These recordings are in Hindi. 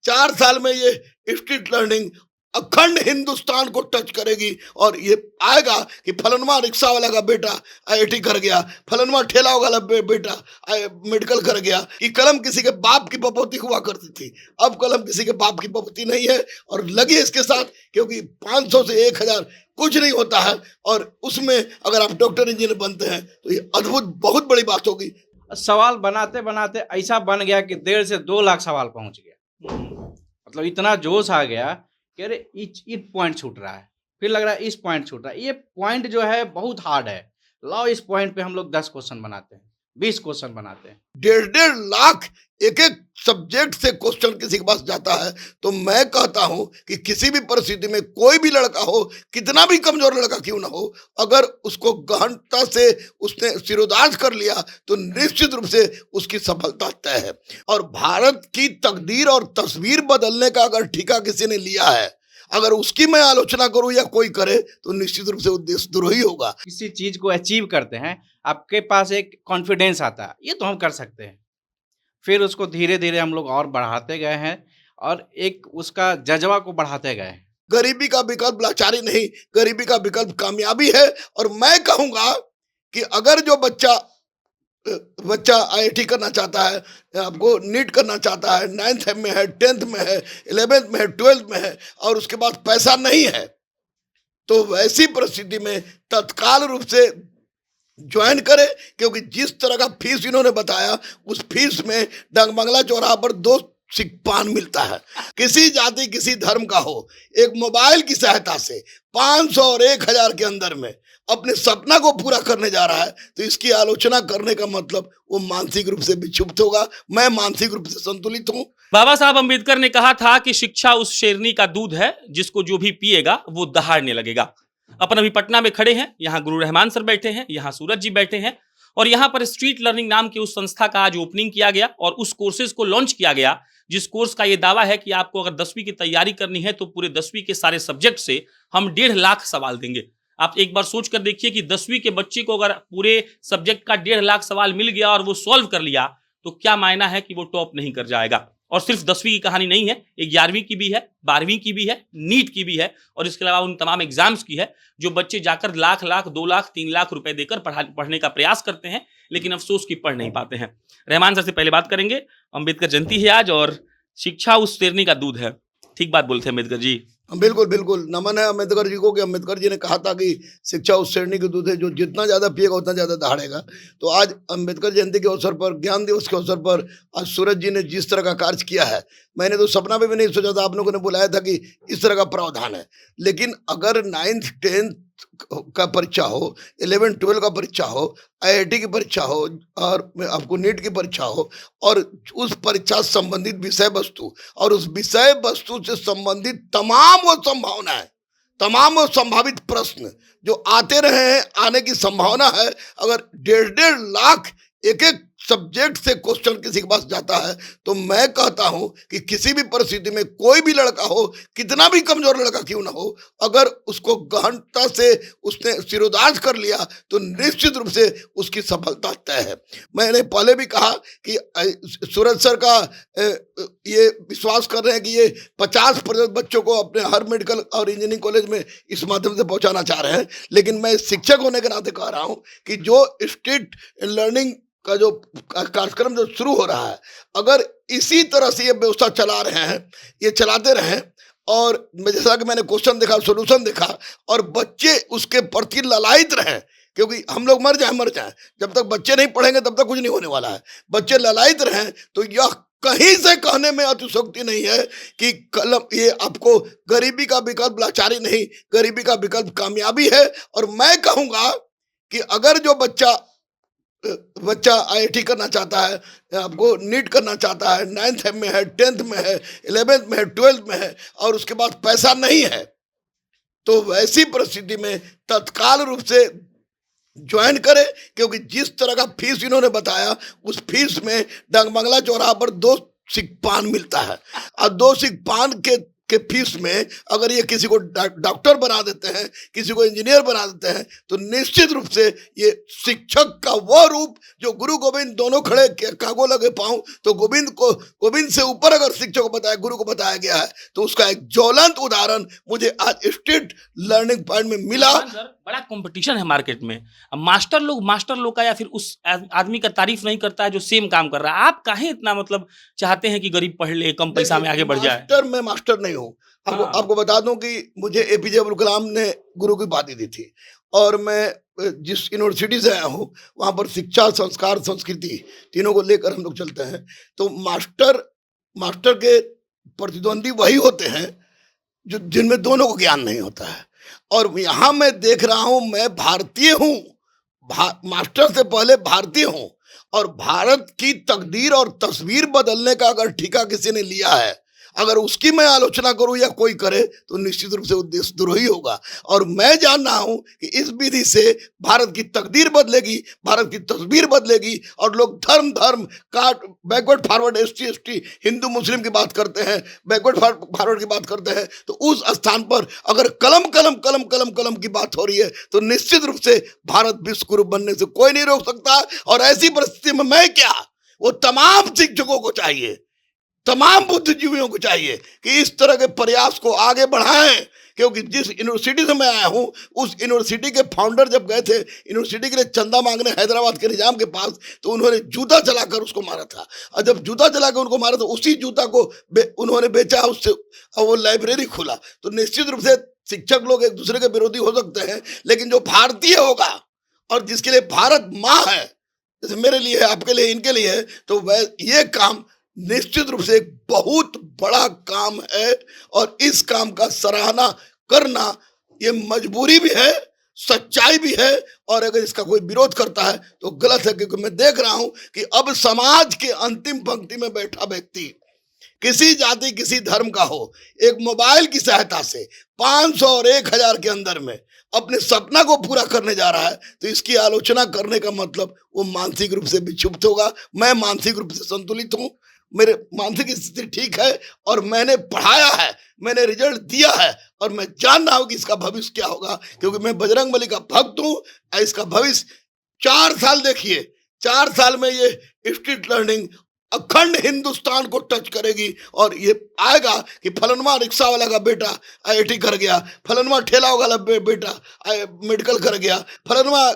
4 साल में ये स्ट्रीट लर्निंग अखंड हिंदुस्तान को टच करेगी और ये आएगा कि फलनवा रिक्शा वाला का बेटा आईआईटी कर गया, फलनवा ठेला वाला बेटा मेडिकल कर गया। कि कलम किसी के बाप की पपोती हुआ करती थी, अब कलम किसी के बाप की पपोती नहीं है और लगी इसके साथ, क्योंकि 500 से 1000 कुछ नहीं होता है और उसमें अगर आप डॉक्टर इंजीनियर बनते हैं तो ये अद्भुत बहुत बड़ी बात होगी। सवाल बनाते बनाते ऐसा बन गया कि 1.5 से 2 लाख सवाल पहुंच गया। मतलब इतना जोश आ गया कि अरे इस पॉइंट छूट रहा है, फिर लग रहा है इस पॉइंट छूट रहा है। ये पॉइंट जो है बहुत हार्ड है। लाओ इस पॉइंट पे हम लोग 10 क्वेश्चन बनाते हैं, 20 क्वेश्चन बनाते हैं। 1.5 लाख एक एक सब्जेक्ट से क्वेश्चन किसी के पास जाता है। तो मैं कहता हूं कि किसी भी परिस्थिति में कोई भी लड़का हो, कितना भी कमजोर लड़का क्यों ना हो, अगर उसको गहनता से उसने सिरोधार्य कर लिया तो निश्चित रूप से उसकी सफलता तय है। और भारत की तकदीर और तस्वीर बदलने का अगर ठेका किसी ने लिया है, अगर उसकी मैं आलोचना करूं या कोई करे तो निश्चित रूप से उद्देश्य द्रोही होगा। किसी चीज को अचीव करते हैं, आपके पास एक कॉन्फिडेंस आता है, ये तो हम कर सकते हैं। फिर उसको धीरे धीरे हम लोग और बढ़ाते गए हैं और एक उसका जज्बा को बढ़ाते गए हैं। गरीबी का विकल्प लाचारी नहीं, गरीबी का विकल्प कामयाबी है। और मैं कहूंगा कि अगर जो बच्चा आईआईटी करना चाहता है, आपको नीट करना चाहता है, 9th में है, 10th में है, 11th में है, 12th में है और उसके पास पैसा नहीं है, तो वैसी परिस्थिति में तत्काल रूप से ज्वाइन करे। क्योंकि जिस तरह का फीस इन्होंने बताया, उस फीस में डंगमंगला चौराहा पर 2 सिख पान मिलता है। किसी जाति किसी धर्म का हो, एक मोबाइल की सहायता से 500 और 1000 के अंदर में अपने सपना को पूरा करने जा रहा है, तो इसकी आलोचना करने का मतलब वो मानसिक रूप से विक्षुब्ध होगा। मैं मानसिक रूप से संतुलित हूँ। बाबा साहब अम्बेडकर ने कहा था कि शिक्षा उस शेरनी का दूध है जिसको जो भी पिएगा वो दहाड़ने लगेगा। अपन अभी पटना में खड़े हैं, यहाँ गुरु रहमान सर बैठे हैं, यहाँ सूरज जी बैठे हैं और यहाँ पर स्ट्रीट लर्निंग नाम की उस संस्था का आज ओपनिंग किया गया और उस कोर्सेज को लॉन्च किया गया, जिस कोर्स का ये दावा है कि आपको अगर 10वीं की तैयारी करनी है तो पूरे 10वीं के सारे सब्जेक्ट से हम 1.5 लाख सवाल देंगे। आप एक बार सोच कर देखिए कि 10वीं के बच्चे को अगर पूरे सब्जेक्ट का 1.5 लाख सवाल मिल गया और वो सॉल्व कर लिया तो क्या मायना है कि वो टॉप नहीं कर जाएगा। और सिर्फ 10वीं की कहानी नहीं है, 11वीं की भी है, 12वीं की भी है, नीट की भी है और इसके अलावा उन तमाम एग्जाम्स की है जो बच्चे जाकर लाख 2 लाख 3 लाख रुपए देकर पढ़ने का प्रयास करते हैं, लेकिन अफसोस की पढ़ नहीं पाते हैं। रहमान सर से पहले बात करेंगे। अम्बेडकर जयंती है आज और शिक्षा उस शेरनी का दूध है, ठीक बात बोलते हैं अम्बेडकर जी। बिल्कुल बिल्कुल, नमन है अम्बेडकर जी को कि अम्बेडकर जी ने कहा था कि शिक्षा उस श्रेणी की दूध है जो जितना ज़्यादा पिएगा उतना ज़्यादा दहाड़ेगा। तो आज अम्बेडकर जयंती के अवसर पर, ज्ञान दिवस के अवसर पर आज सूरज जी ने जिस तरह का कार्य किया है, मैंने तो सपना में भी नहीं सोचा था। आप लोगों ने बुलाया था कि इस तरह का प्रावधान है, लेकिन अगर 9th 10th का परीक्षा हो, 11 12 का परीक्षा हो, आईआईटी की परीक्षा हो और आपको नीट की परीक्षा हो और उस परीक्षा से संबंधित विषय वस्तु और उस विषय वस्तु से संबंधित तमाम वो संभावनाएं, तमाम वो संभावित प्रश्न जो आते रहे हैं, आने की संभावना है, अगर 1.5 लाख एक एक सब्जेक्ट से क्वेश्चन किसी के पास जाता है, तो मैं कहता हूं कि किसी भी परिस्थिति में कोई भी लड़का हो, कितना भी कमजोर लड़का क्यों ना हो, अगर उसको गहनता से उसने सिरोधार्य कर लिया तो निश्चित रूप से उसकी सफलता तय है। मैंने पहले भी कहा कि सूरज सर का ये विश्वास कर रहे हैं कि ये 50% बच्चों को अपने हर मेडिकल और इंजीनियरिंग कॉलेज में इस माध्यम से पहुंचाना चाह रहे हैं, लेकिन मैं शिक्षक होने के नाते कह रहा हूं कि जो स्ट्रीट लर्निंग का जो कार्यक्रम जो शुरू हो रहा है, अगर इसी तरह से ये व्यवस्था चला रहे हैं, ये चलाते रहें और जैसा कि मैंने क्वेश्चन देखा, सॉल्यूशन देखा और बच्चे उसके प्रति ललायित रहें, क्योंकि हम लोग मर जाएं, जब तक बच्चे नहीं पढ़ेंगे तब तक कुछ नहीं होने वाला है। बच्चे ललायित रहें तो यह कहीं से कहने में अतिशोक्ति नहीं है कि कलम ये आपको गरीबी का विकल्प लाचारी नहीं, गरीबी का विकल्प कामयाबी है। और मैं कहूँगा कि अगर जो बच्चा आईआईटी करना चाहता है, आपको नीट करना चाहता है, 9th में है, 10th में है, 11th में है, 12th में है और उसके पास पैसा नहीं है, तो वैसी परिस्थिति में तत्काल रूप से ज्वाइन करे। क्योंकि जिस तरह का फीस इन्होंने बताया, उस फीस में डंगमंगला चौराहा पर 2 सिख पान मिलता है और 2 सिख पान के के फीस में अगर ये किसी को डॉक्टर बना देते हैं, किसी को इंजीनियर बना देते हैं, तो निश्चित रूप से ये शिक्षक का वह रूप जो गुरु गोविंद दोनों खड़े कागो लगे पाऊं, तो गोविंद से ऊपर अगर शिक्षक को बताया, गुरु को बताया गया है, तो उसका एक ज्वलंत उदाहरण मुझे आज स्ट्रीट लर्निंग पॉइंट में मिला। सर, बड़ा कंपटीशन है मार्केट में। अब मास्टर लोग का या फिर उस आदमी का तारीफ नहीं करता है जो सेम काम कर रहा है। आप काहे इतना मतलब चाहते हैं कि गरीब पढ़ ले, कम पैसा में आगे बढ़ जाए? मैं मास्टर नहीं हूँ। हाँ। आपको बता दूं कि मुझे एपीजे अब्दुल कलाम ने गुरु की उपाधि दी थी, और मैं जिस यूनिवर्सिटी से आया हूँ वहाँ पर शिक्षा, संस्कार, संस्कृति तीनों को लेकर हम लोग चलते हैं। तो मास्टर के प्रतिद्वंदी वही होते हैं जो जिनमें दोनों को ज्ञान नहीं होता है। और यहाँ मैं देख रहा हूँ, मैं भारतीय हूँ, मास्टर से पहले भारतीय हूँ, और भारत की तकदीर और तस्वीर बदलने का अगर ठेका किसी ने लिया है, अगर उसकी मैं आलोचना करूं या कोई करे, तो निश्चित रूप से उद्देश्य द्रोही होगा। और मैं जान रहा हूं कि इस विधि से भारत की तकदीर बदलेगी, भारत की तस्वीर बदलेगी, और लोग धर्म काट बैकवर्ड फॉरवर्ड, ST हिंदू मुस्लिम की बात करते हैं, बैकवर्ड फॉरवर्ड की बात करते हैं, तो उस स्थान पर अगर कलम की बात हो रही है, तो निश्चित रूप से भारत विश्व गुरु बनने से कोई नहीं रोक सकता। और ऐसी परिस्थिति में मैं क्या, वो तमाम शिक्षकों को चाहिए, तमाम बुद्धिजीवियों को चाहिए कि इस तरह के प्रयास को आगे बढ़ाएं। क्योंकि जिस यूनिवर्सिटी से मैं आया हूं, उस यूनिवर्सिटी के फाउंडर जब गए थे यूनिवर्सिटी के लिए चंदा मांगने हैदराबाद के निजाम के पास, तो उन्होंने जूता चलाकर उसको मारा था। और जब जूता चलाकर उनको मारा, तो उसी जूता को उन्होंने बेचा, उससे वो लाइब्रेरी खुला। तो निश्चित रूप से शिक्षक लोग एक दूसरे के विरोधी हो सकते हैं, लेकिन जो भारतीय होगा और जिसके लिए भारत माँ है, जैसे मेरे लिए है, आपके लिए, इनके लिए है, तो वह ये काम निश्चित रूप से एक बहुत बड़ा काम है। और इस काम का सराहना करना ये मजबूरी भी है, सच्चाई भी है। और अगर इसका कोई विरोध करता है तो गलत है, क्योंकि मैं देख रहा हूं कि अब समाज के अंतिम पंक्ति में बैठा व्यक्ति, किसी जाति किसी धर्म का हो, एक मोबाइल की सहायता से 500 और 1000 के अंदर में अपने सपना को पूरा करने जा रहा है, तो इसकी आलोचना करने का मतलब वो मानसिक रूप से विक्षुब्ध होगा। मैं मानसिक रूप से संतुलित हूँ, मेरे मानसिक स्थिति ठीक है, और मैंने पढ़ाया है, मैंने रिजल्ट दिया है, और मैं जान रहा हूं कि इसका भविष्य क्या होगा, क्योंकि मैं बजरंगबली का भक्त हूं। इसका भविष्य 4 साल देखिए, 4 साल में ये स्ट्रीट लर्निंग अखंड हिंदुस्तान को टच करेगी। और ये आएगा कि फलनवा रिक्शा वाला का बेटा IIT कर गया, फलनवा ठेला वाला बेटा मेडिकल कर गया, फलनवा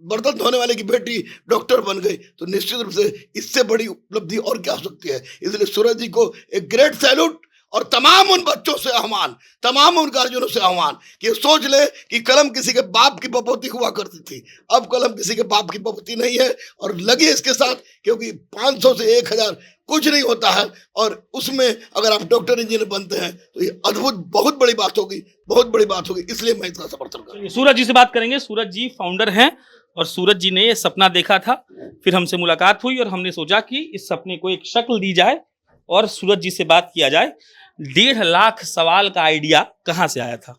बर्तन धोने वाले की बेटी डॉक्टर बन गई। तो निश्चित रूप से इससे बड़ी उपलब्धि और क्या हो सकती है। इसलिए सूरज जी को एक ग्रेट सैल्यूट, और तमाम उन बच्चों से आह्वान, तमाम उन गार्जियनों से आह्वान कि सोच ले कि कलम किसी के बाप की बपोती हुआ करती थी, अब कलम किसी के बाप की बपोती नहीं है। और लगी इसके साथ, क्योंकि 500 से 1000 कुछ नहीं होता है, और उसमें अगर आप डॉक्टर इंजीनियर बनते हैं तो ये अद्भुत, बहुत बड़ी बात होगी, बहुत बड़ी बात होगी। इसलिए मैं इसका समर्थन करूँ। सूरज जी से बात करेंगे। सूरज जी फाउंडर हैं, और सूरज जी ने ये सपना देखा था, फिर हमसे मुलाकात हुई और हमने सोचा कि इस सपने को एक शक्ल दी जाए और सूरज जी से बात किया जाए। 1.5 लाख सवाल का आइडिया कहाँ से आया था?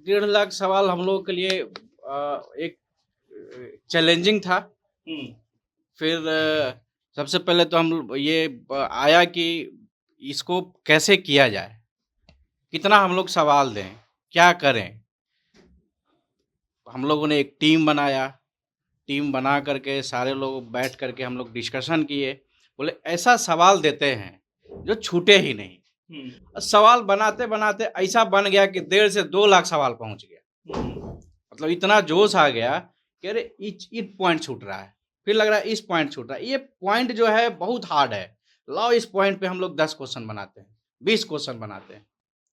1.5 लाख सवाल हम लोगों के लिए एक चैलेंजिंग था। फिर सबसे पहले तो हम ये आया कि इसको कैसे किया जाए, कितना हम लोग सवाल दें, क्या करें। हम लोगों ने एक टीम बनाया, टीम बना करके सारे लोग बैठ करके हम लोग डिस्कशन किए, बोले ऐसा सवाल देते हैं जो छूटे ही नहीं। सवाल बनाते बनाते ऐसा बन गया कि 1.5 से 2 लाख सवाल पहुंच गया। मतलब इतना जोश आ गया कि अरे इट पॉइंट छूट रहा है, फिर लग रहा है इस पॉइंट छूट रहा है। ये पॉइंट जो है बहुत हार्ड है, लाओ इस पॉइंट पे हम लोग 10 क्वेश्चन बनाते हैं, 20 क्वेश्चन बनाते हैं।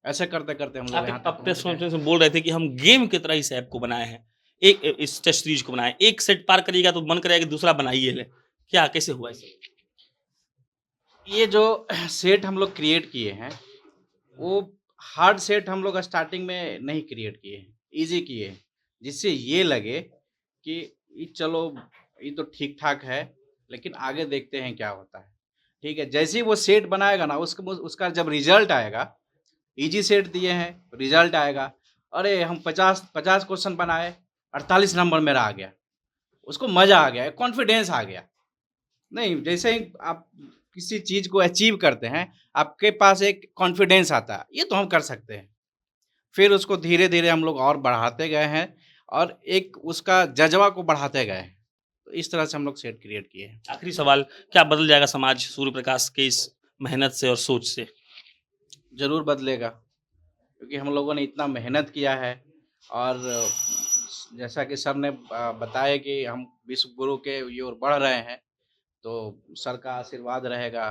ऐसे करते करते हम लोग यहाँ आप प्रेस कॉन्फ्रेंस में बोल रहे थे कि हम गेम की तरह इस ऐप को बनाए हैं, एक इस टेस्ट सीरीज को बनाए, एक सेट पार करिएगा तो मन करेगा कि दूसरा बनाइए ले। क्या, कैसे हुआ इसे? ये जो सेट हम लोग क्रिएट किए हैं, वो हार्ड सेट हम लोग स्टार्टिंग में नहीं क्रिएट किए हैं, इजी किए हैं, जिससे ये लगे कि चलो ये तो ठीक ठाक है, लेकिन आगे देखते हैं क्या होता है। ठीक है, जैसे ही वो सेट बनाएगा ना, उसका जब रिजल्ट आएगा, इजी सेट दिए हैं, रिजल्ट आएगा, अरे हम 50 क्वेश्चन बनाए, 48 नंबर मेरा आ गया, उसको मज़ा आ गया, कॉन्फिडेंस आ गया। नहीं, जैसे ही आप किसी चीज को अचीव करते हैं, आपके पास एक कॉन्फिडेंस आता है, ये तो हम कर सकते हैं। फिर उसको धीरे धीरे हम लोग और बढ़ाते गए हैं और एक उसका जज्बा को बढ़ाते गए हैं। तो इस तरह से हम लोग सेट क्रिएट किए हैं। आखिरी सवाल, क्या बदल जाएगा समाज सूर्य प्रकाश के इस मेहनत से और सोच से? जरूर बदलेगा, क्योंकि हम लोगों ने इतना मेहनत किया है और जैसा कि सर ने बताया कि हम विश्व गुरु के ये ओर बढ़ रहे हैं, तो सर का आशीर्वाद रहेगा,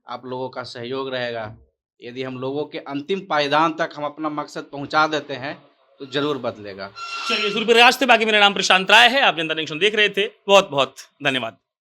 आप लोगों का सहयोग रहेगा। यदि हम लोगों के अंतिम पायदान तक हम अपना मकसद पहुंचा देते हैं तो जरूर बदलेगा। चलिए, सूर्य प्रकाश थे, बाकी मेरा नाम प्रशांत राय है, आप जनता जंक्शन देख रहे थे। बहुत बहुत धन्यवाद।